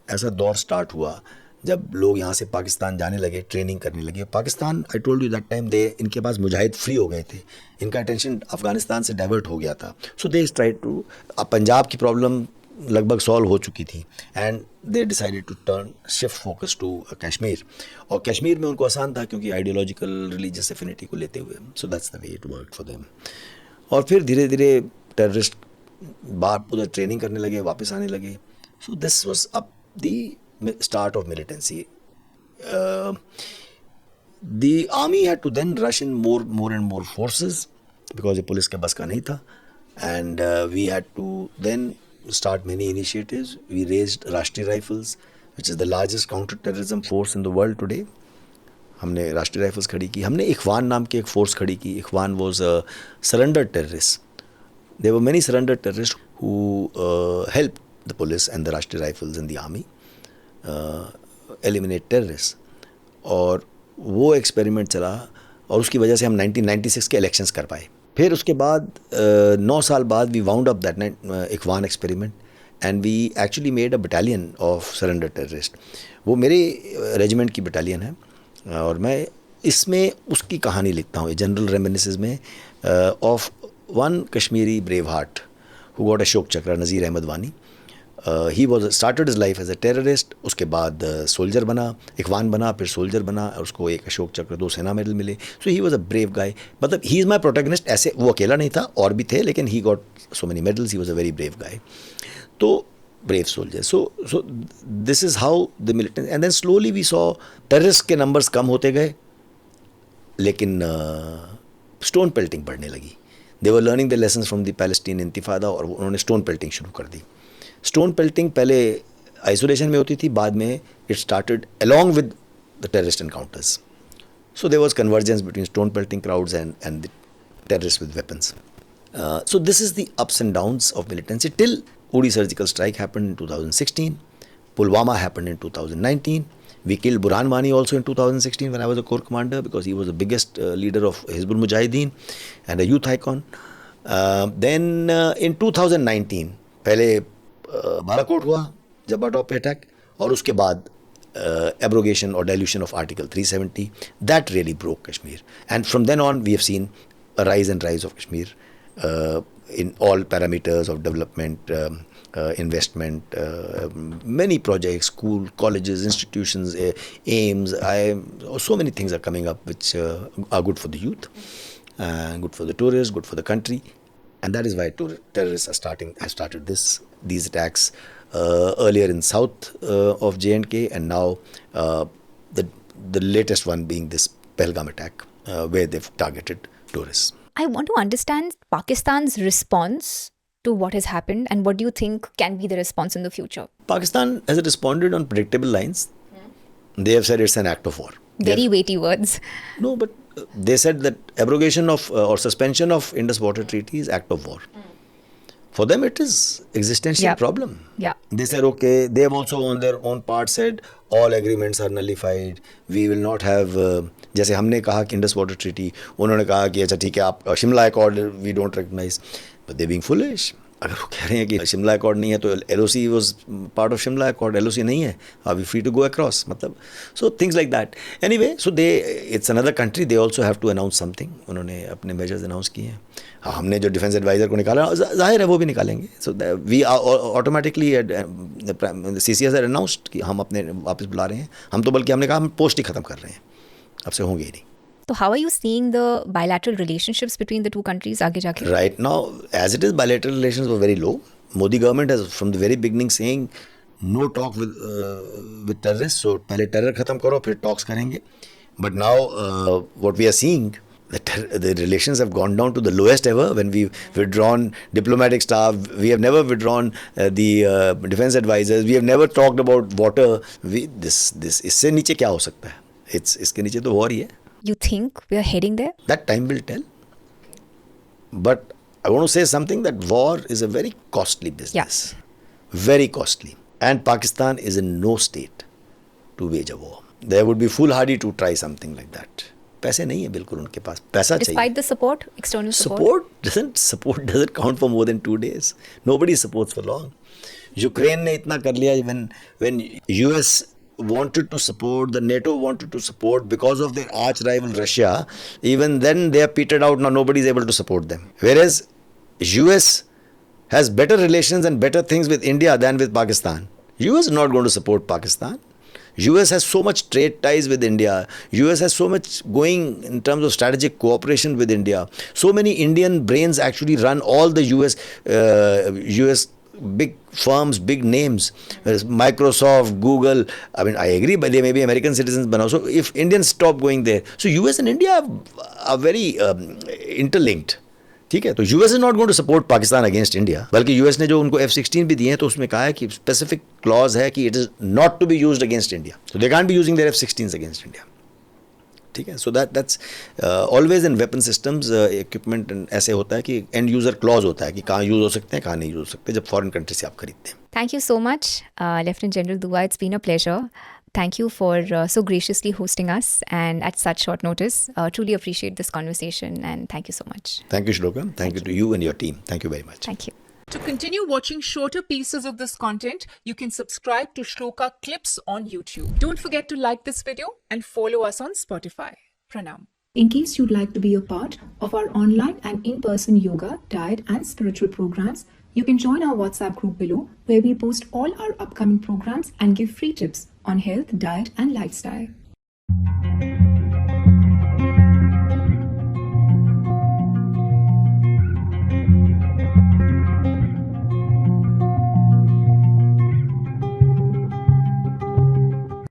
ऐसा दौर start हुआ जब लोग यहाँ से पाकिस्तान जाने लगे, ट्रेनिंग करने लगे, Pakistan, I told you that time, इनके पास मुजाहिद फ्री हो गए थे, इनका अटेंशन अफगानिस्तान से डाइवर्ट हो गया था. So they tried to, Punjab की प्रॉब्लम लगभग सॉल्व हो चुकी थी, and they decided to shift focus to Kashmir. और कश्मीर में उनको आसान था क्योंकि आइडियोलॉजिकल रिलीजियस एफिनिटी को लेते हुए. So that's the way it work for them. और फिर धीरे धीरे टेररिस्ट बाहर उधर ट्रेनिंग करने लगे, वापस आने लगे. So this was up the start of militancy. The army had to then rush in more and more forces because the police के बस का नहीं था, and we had to then start many initiatives. We raised Rashtriya Rifles, which is the largest counter-terrorism force in the world today. हमने राष्ट्रीय rifles खड़ी की. हमने इखवान नाम की एक फोर्स खड़ी की. इखवान was a surrendered terrorist. There were many surrendered terrorists who helped the police and the Rashtriya Rifles and the army eliminate terrorists. और वो एक्सपेरिमेंट चला और उसकी वजह से हम 1996 के इलेक्शंस कर पाए. फिर उसके बाद 9 साल बाद we wound up that Ikhwan experiment and we actually made a battalion of surrender terrorist. वो मेरे रेजिमेंट की बटालियन है और मैं इसमें उसकी कहानी लिखता हूँ, जनरल रेमिनिसेस में, of one Kashmiri brave heart who got Ashok Chakra, Nazir Ahmad Wani. He was started his life as a terrorist, उसके बाद सोल्जर बना, इखवान बना, फिर सोल्जर बना और उसको एक अशोक चक्र, 2 सेना मेडल मिले. सो ही वॉज अ ब्रेव गाय. मतलब ही इज़ माई प्रोटैगनिस्ट. ऐसे वो अकेला नहीं था, और भी थे, लेकिन he got so many medals. He was a very brave guy. तो brave soldier. So this is how the militant. And then slowly we saw terrorist के नंबर्स कम होते गए, लेकिन स्टोन पेल्टिंग बढ़ने लगी. They were learning the lessons from the Palestine intifada और उन्होंने स्टोन पेल्टिंग शुरू कर दी. स्टोन पेल्टिंग पहले आइसोलेशन में होती थी, बाद में it started along with the terrorist encounters. So there was convergence between stone pelting crowds and the terrorist with weapons. So this is the ups and downs of militancy till Uri surgical strike happened in 2016. Pulwama happened in 2019. We killed Burhan Wani also in 2016 when I was a corps commander because he was the biggest leader of Hizbul Mujahideen and a youth icon. Then in 2019 पहले बालाकोट हुआ, जब्बा top पे attack, और उसके बाद abrogation or dilution of Article 370. That really broke Kashmir. And from then on we have seen a rise and rise of Kashmir in all parameters of development, investment, many projects, school, colleges, institutions, aims. So many things are coming up which are good for the youth, good for the tourists, good for the country. And that is why terrorists have started these attacks earlier in south of J&K, and now the latest one being this Pahalgam attack where they've targeted tourists. I want to understand Pakistan's response to what has happened, and what do you think can be the response in the future? Pakistan has responded on predictable lines. They have said it's an act of war. Very weighty words. No, but they said that abrogation of or suspension of Indus Water Treaty is act of war. For them, it is existential problem. Yeah. They said, okay, they have also on their own part said all agreements are nullified. We will not have, जैसे हमने कहा कि Indus Water Treaty, उन्होंने कहा कि अच्छा ठीक है, आप Shimla Accord we don't recognize. But they being foolish. अगर वो कह रहे हैं कि शिमला Accord नहीं है तो LOC was part of Shimla Accord, LOC नहीं है, are we free to go across? मतलब, so things like that. Anyway, so it's another country, they also have to announce something. उन्होंने अपने measures announce किए हैं. हमने जो डिफेंस एडवाइज़र को निकाला, जाहिर है वो भी निकालेंगे. So we automatically CCS had announced कि हम अपने वापस बुला रहे हैं. हम तो बल्कि हमने कहा हम पोस्ट ही ख़त्म कर रहे हैं, अब से होंगे ही नहीं. So how are you seeing the bilateral relationships between the two countries आगे जाके? Right now, as it is, bilateral relations were very low. Modi government has from the very beginning saying no talk with terrorists. So पहले terror ख़त्म करो, फिर talks करेंगे. But now what we are seeing, the relations have gone down to the lowest ever. When we've withdrawn diplomatic staff, we have never withdrawn the defense advisors. We have never talked about water. This इससे नीचे क्या हो सकता है? इसके नीचे तो war ही है. You think we are heading there? That time will tell. But I want to say something, that war is a very costly business. Yeah. Very costly. And Pakistan is in no state to wage a war. They would be foolhardy to try something like that. पैसे नहीं है बिल्कुल उनके पास, पैसा चाहिए. Despite the support, external support? Support doesn't count for more than 2 days. Nobody supports for long. Ukraine ने इतना कर लिया when US wanted to support, the NATO wanted to support because of their arch rival Russia, even then they are petered out. Now nobody is able to support them. Whereas US has better relations and better things with India than with Pakistan. US is not going to support Pakistan. US has so much trade ties with India. US has so much going in terms of strategic cooperation with India. So many Indian brains actually run all the US big firms, big names, Microsoft, Google. I mean, I agree, but they may be American citizens, but also if Indians stop going there, so US and India are very interlinked. ठीक है, तो US is not going to support Pakistan against India, बल्कि US ने जो उनको F-16 भी दिए हैं तो उसमें कहा है कि स्पेसिफिक क्लॉज है कि it is not to be used against India, so they can't be using their F-16s against India. ठीक है, so that's always in weapon systems equipment ऐसे होता है कि एंड यूजर क्लॉज होता है कि कहाँ यूज हो सकते हैं, कहाँ नहीं यूज हो सकते जब फॉरेन कंट्री से आप खरीदते हैं. Thank you so much, Lieutenant General Dua. It's been a pleasure. Thank you for so graciously hosting us and at such short notice. Truly appreciate this conversation and thank you so much. Thank you, Shloka. Thank you to you and your team. Thank you very much. Thank you. To continue watching shorter pieces of this content, you can subscribe to Shloka Clips on YouTube. Don't forget to like this video and follow us on Spotify. Pranam. In case you'd like to be a part of our online and in-person yoga, diet and spiritual programs, you can join our WhatsApp group below where we post all our upcoming programs and give free tips on health, diet and lifestyle.